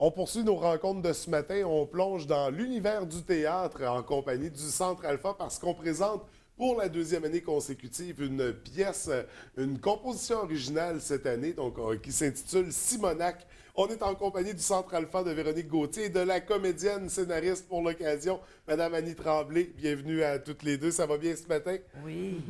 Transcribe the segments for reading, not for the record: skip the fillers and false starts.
On poursuit nos rencontres de ce matin. On plonge dans l'univers du théâtre en compagnie du Centre Alpha parce qu'on présente pour la deuxième année consécutive une pièce, une composition originale cette année, donc qui s'intitule Simonac. On est en compagnie du Centre Alpha de Véronique Gauthier et de la comédienne scénariste pour l'occasion, Madame Annie Tremblay. Bienvenue à toutes les deux. Ça va bien ce matin? Oui.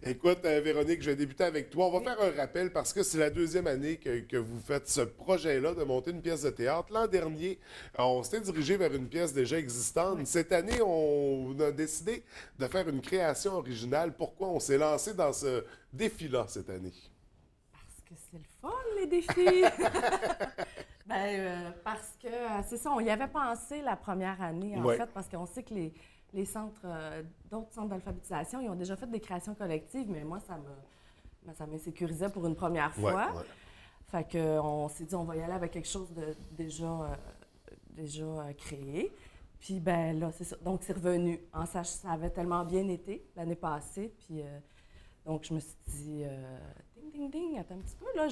Écoute, Véronique, je vais débuter avec toi. On va faire un rappel parce que c'est la deuxième année que vous faites ce projet-là de monter une pièce de théâtre. L'an dernier, on s'était dirigé vers une pièce déjà existante. Oui. Cette année, on a décidé de faire une création originale. Pourquoi on s'est lancé dans ce défi-là cette année? Parce que c'est le fun, les défis! Parce que c'est ça, on y avait pensé la première année, en Ouais. fait, parce qu'on sait que les centres, d'autres centres d'alphabétisation, ils ont déjà fait des créations collectives, mais moi, ça m'insécurisait pour une première fois. Ouais. Fait qu'on s'est dit, on va y aller avec quelque chose de déjà créé. Puis, ben là, c'est ça. Donc, c'est revenu. Ça avait tellement bien été l'année passée. Puis, donc, je me suis dit, ding, ding, ding, attends un petit peu, là,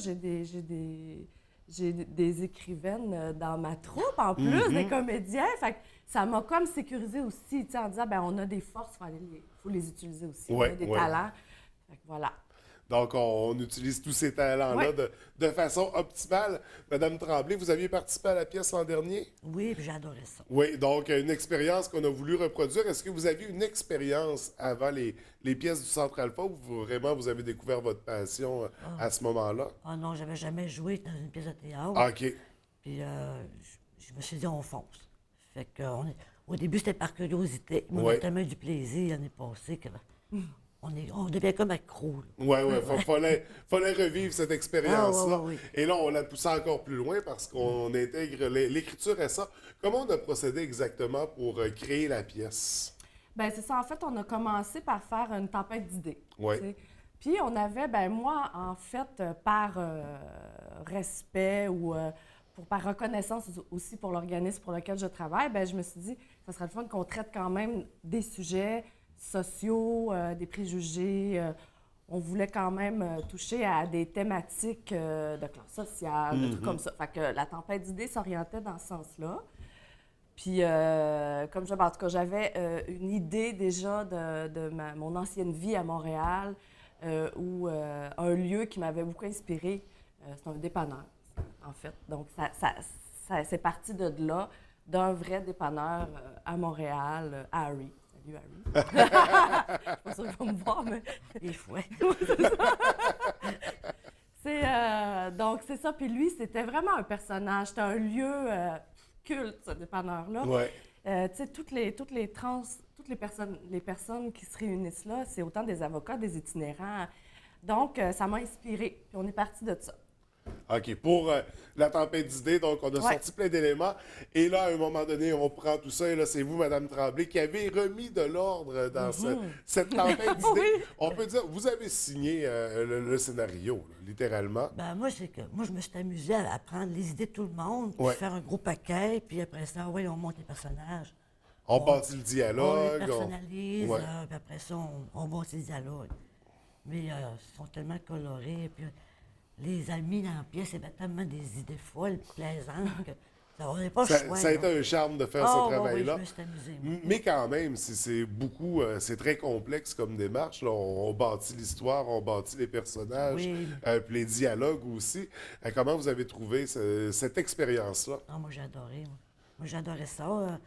j'ai des écrivaines dans ma troupe, en plus, des comédiens. Fait que ça m'a comme sécurisé aussi, tu sais, en disant, ben on a des forces, il faut les utiliser aussi. Ouais, on a des ouais. talents. Fait que voilà. Donc, on utilise tous ces talents-là Ouais. de façon optimale. Madame Tremblay, vous aviez participé à la pièce l'an dernier? Oui, puis j'ai adoré ça. Oui, donc une expérience qu'on a voulu reproduire. Est-ce que vous aviez une expérience avant les pièces du Centre Alpha ou vraiment vous avez découvert votre passion à ce moment-là? Ah non, j'avais jamais joué dans une pièce de théâtre. Ah, OK. Puis je me suis dit, on fonce. Fait que, au début, c'était par curiosité. Mais on Ouais. a tellement eu du plaisir l'année passée que on devient comme accro. Oui, fallait revivre cette expérience-là. Ah, ouais. Et là, on l'a poussé encore plus loin parce qu'on intègre l'écriture à ça. Comment on a procédé exactement pour créer la pièce? Ben c'est ça. En fait, on a commencé par faire une tempête d'idées. Ouais. Tu sais. Puis on avait, ben moi, en fait, par respect ou par reconnaissance aussi pour l'organisme pour lequel je travaille, ben je me suis dit, ça serait le fun qu'on traite quand même des sujets sociaux, des préjugés. On voulait quand même toucher à des thématiques de classe sociale, de trucs comme ça. Fait que la tempête d'idées s'orientait dans ce sens-là. Puis, en tout cas, j'avais une idée déjà de mon ancienne vie à Montréal, où un lieu qui m'avait beaucoup inspiré, c'est un dépanneur, en fait. Donc, c'est parti de là, d'un vrai dépanneur à Montréal, Harry. Salut, Harry. Je suis pas sûre qu'il va me voir, mais... Des fois. Donc, c'est ça. Puis lui, c'était vraiment un personnage. C'était un lieu culte, ce dépanneur-là. Ouais. Tu sais, toutes les personnes qui se réunissent là, c'est autant des avocats, des itinérants. Donc, ça m'a inspirée. Puis on est parti de ça. OK. Pour la tempête d'idées, donc on a Ouais. sorti plein d'éléments. Et là, à un moment donné, on prend tout ça. Et là, c'est vous, Madame Tremblay, qui avez remis de l'ordre dans cette tempête d'idées. Oui. On peut dire, vous avez signé le scénario, là, littéralement. Ben, moi, je me suis amusée à prendre les idées de tout le monde, puis Ouais. faire un gros paquet, puis après ça, oui, on monte les personnages. On On- bâtit le On dialogue. les personnalise, Ouais. puis après ça, on monte les dialogues. Mais ils sont tellement colorés, puis les amis dans la pièce, ils avaient tellement des idées folles, plaisantes, que on n'est pas Ça, chouette. ça a été un charme de faire ce Oui, travail-là. je me suis amusée, moi. Mais quand même, c'est beaucoup, c'est très complexe comme démarche. Là. On bâtit l'histoire, on bâtit les personnages, Oui. puis les dialogues aussi. Comment vous avez trouvé cette expérience-là? Ah, moi, j'ai adoré. Moi, j'adorais ça.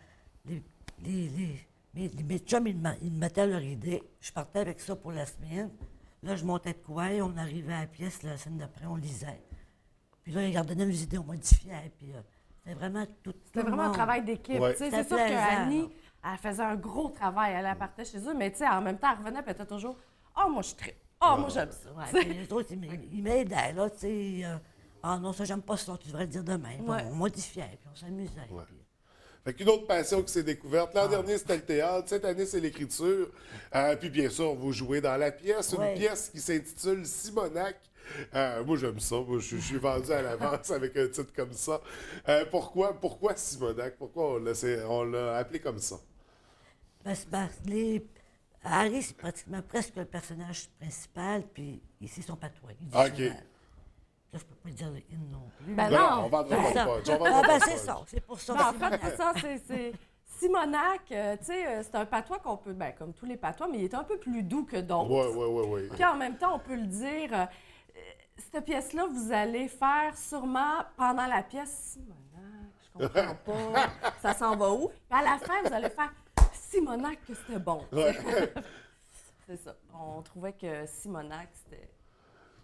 Mes chums, ils me mettaient leur idée. Je partais avec ça pour la semaine. Là, je montais de quoi, et on arrivait à la pièce, la semaine d'après, on lisait. Puis là, ils leur donnaient nos idées, on modifiait. Puis c'était vraiment tout. C'était vraiment un travail d'équipe. Ouais. Tu sais, C'était c'est sûr plaisant, qu'Annie, là. elle faisait un gros travail. Elle partait chez eux, mais tu sais, en même temps, elle revenait et elle était toujours « Ah, moi, je tripe. Ah, moi, j'aime ça. Ouais, Tu sais. puis les autres, ils m'aidaient, là, tu sais. Ah non, ça, j'aime pas ça, tu devrais le dire demain. Puis Ouais. on modifiait, puis on s'amusait. Ouais. puis- Fait qu'une autre passion qui s'est découverte. L'an dernier, c'était le théâtre. Cette année, c'est l'écriture. Puis bien sûr, vous jouez dans la pièce. Une Ouais. pièce qui s'intitule Simonac. Moi, j'aime ça. Moi, je suis vendu à l'avance avec un titre comme ça. Pourquoi Simonac? Pourquoi on l'a appelé comme ça? Harry, c'est pratiquement presque le personnage principal, puis ici, son patois. Il dit OK. souvent. je peux pas dire le in non plus. Ben Ben non. on vendra pas de Ça. punch. On Ah, vendra ben pas de c'est punch. ça, c'est pour ça. Ben, en Simonac. fait, c'est ça, c'est Simonac, tu sais, c'est un patois qu'on peut, ben, comme tous les patois, mais il est un peu plus doux que d'autres. Oui. Puis en même temps, on peut le dire, cette pièce-là, vous allez faire sûrement pendant la pièce Simonac, je comprends pas, ça s'en va où? Puis à la fin, vous allez faire Simonac que c'était bon. C'est ça. On trouvait que Simonac, c'était.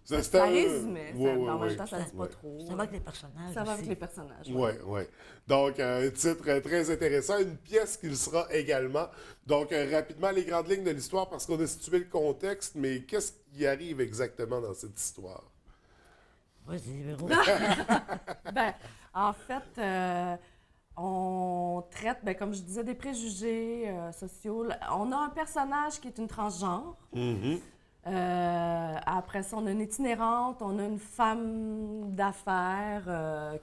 Ça résumait, Ouais, ça, mais en ouais, même temps, ça ne dit pas ouais. trop. Ça va avec les personnages. Ça va avec aussi. les personnages. Oui. Donc, un titre très intéressant, une pièce qu'il sera également. Donc, rapidement, les grandes lignes de l'histoire, parce qu'on a situé le contexte, mais qu'est-ce qui arrive exactement dans cette histoire? Vas-y, Véro. Ben, en fait, on traite, ben, comme je disais, des préjugés sociaux. On a un personnage qui est une transgenre. Après ça, on a une itinérante, on a une femme d'affaires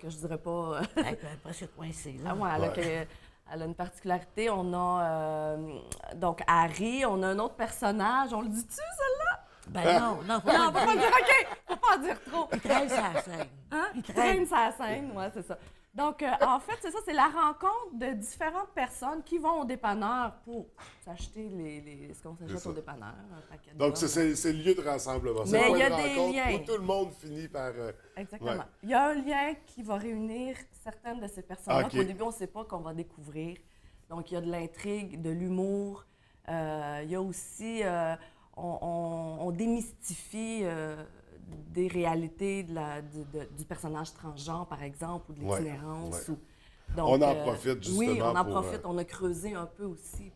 que je dirais pas. Elle est presque coincée, là. Ah ouais, elle a une particularité. On a donc Harry, on a un autre personnage. On le dit-tu, celle-là? Ben non, faut Non, on va pas pas le dire dire. OK, faut pas en dire trop. Il traîne sa scène. Hein? Il Il traîne. traîne sa scène, ouais, c'est ça. Donc, en fait, c'est ça, c'est la rencontre de différentes personnes qui vont au dépanneur pour s'acheter ce qu'on s'achète ça. au dépanneur, un paquet de Donc, gomme. c'est le lieu de rassemblement. C'est Mais le point il y a de des rencontre liens. où tout le monde finit par... Exactement. Ouais. Il y a un lien qui va réunir certaines de ces personnes-là OK. qu'au début, on ne sait pas qu'on va découvrir. Donc, il y a de l'intrigue, de l'humour. Il y a aussi... on démystifie des réalités du personnage transgenre, par exemple, ou de Ouais, l'itinérance. ouais. Donc, On en profite, justement, Oui, on en pour, profite. On a creusé un peu aussi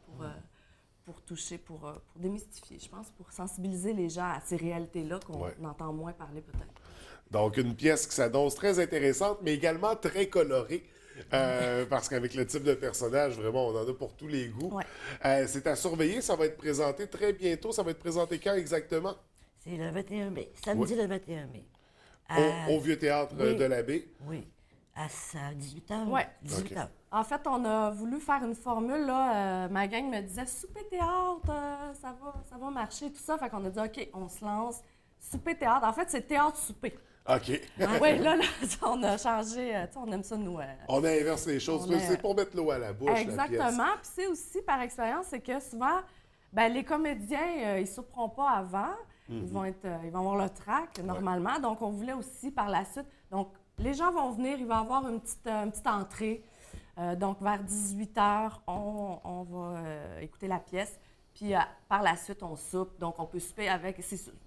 pour toucher, pour démystifier, je pense, pour sensibiliser les gens à ces réalités-là qu'on Ouais. entend moins parler peut-être. Donc, une pièce qui s'annonce très intéressante, mais également très colorée. Parce qu'avec le type de personnage, vraiment, on en a pour tous les goûts. Ouais. C'est à surveiller, ça va être présenté très bientôt. Ça va être présenté quand exactement? C'est le 21 mai. Samedi le 21 mai. Au Vieux Théâtre oui. de l'Abbé. Oui. À 18 h. Ouais. 18 OK. h. En fait, on a voulu faire une formule, là. Ma gang me disait souper théâtre, ça va marcher, tout ça. Fait qu'on a dit, OK, on se lance. Souper théâtre. En fait, c'est théâtre-souper. OK. Oui, là, on a changé. Tu sais, on aime ça, nous. On inverse les choses. On C'est est- pour mettre l'eau à la bouche, la pièce. Exactement. Puis c'est aussi, par expérience, c'est que souvent, ben, les comédiens, ils ne souperont pas avant. Ils vont avoir le track, normalement. Donc, on voulait aussi, par la suite... Donc, les gens vont venir, il va y avoir une petite entrée. Donc, vers 18 h, on va écouter la pièce. Puis, par la suite, on soupe. Donc, on peut souper avec...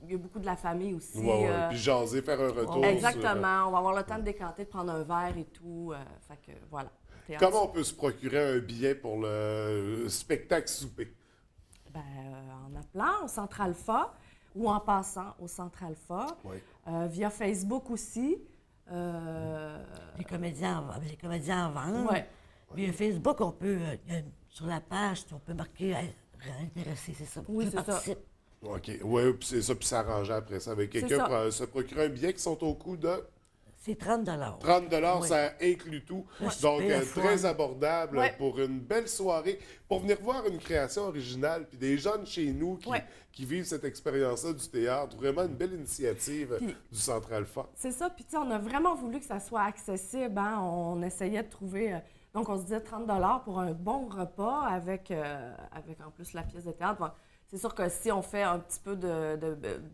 Il y a beaucoup de la famille aussi. Ouais. Puis jaser, faire un retour. Exactement. On va avoir le temps de décanter, de prendre un verre et tout. Fait que, voilà. Théâtre. Comment on peut se procurer un billet pour le spectacle souper? Ben, en appelant au Centre Alpha ou en passant au Centre Alpha. Oui. Via Facebook aussi. Les comédiens en vendent. Ouais. Puis Facebook, on peut, sur la page, on peut marquer intéressé, c'est ça. Oui, Je c'est ça. participe. OK. Oui, puis c'est ça, puis s'arranger après ça avec quelqu'un ça. pour se procurer un billet qui sont au coût de C'est 30 30 Oui. ça inclut tout. Ouais. Donc, Super très fun. abordable Ouais. pour une belle soirée, pour venir voir une création originale, puis des jeunes chez nous Ouais. qui vivent cette expérience-là du théâtre. Vraiment une belle initiative Puis- du Centre Alpha. C'est ça. Puis, tu sais, on a vraiment voulu que ça soit accessible. Hein? On essayait de trouver... donc, on se disait 30 pour un bon repas avec en plus la pièce de théâtre. Bon, c'est sûr que si on fait un petit peu de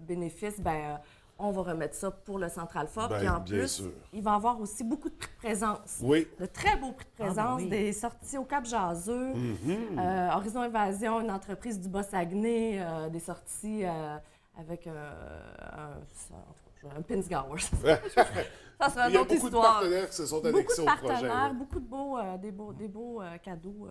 bénéfices, ben on va remettre ça pour le Centre Alpha. Ben, Puis en bien plus, sûr. il va y avoir aussi beaucoup de prix de présence. Oui. De très beaux prix de Ah, ben présence, oui. des sorties au Cap Jaseux, Mm-hmm. Horizon Évasion, une entreprise du Bas-Saguenay, des sorties avec un Pinsgauer. Ça serait Il une y a autre beaucoup de histoire. partenaires qui se sont Beaucoup annexés de au projet. partenaires, oui. beaucoup de des beaux cadeaux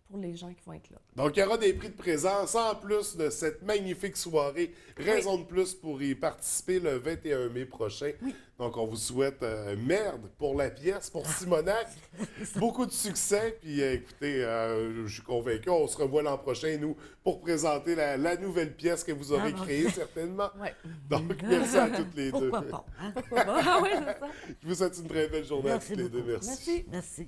pour les gens qui vont être là. Donc, il y aura des prix de présence en plus de cette magnifique soirée. Raison de plus pour y participer le 21 mai prochain. Donc, on vous souhaite merde pour la pièce, pour Simonac. Beaucoup de succès. Puis, écoutez, je suis convaincu, on se revoit l'an prochain, nous, pour présenter la nouvelle pièce que vous aurez Ah, bon. créée, certainement. Ouais. Donc, merci à toutes les deux. Pourquoi pas? Hein? Ah oui, c'est ça. Je vous souhaite une très belle journée Merci à toutes les deux. beaucoup. Merci. Merci. Merci.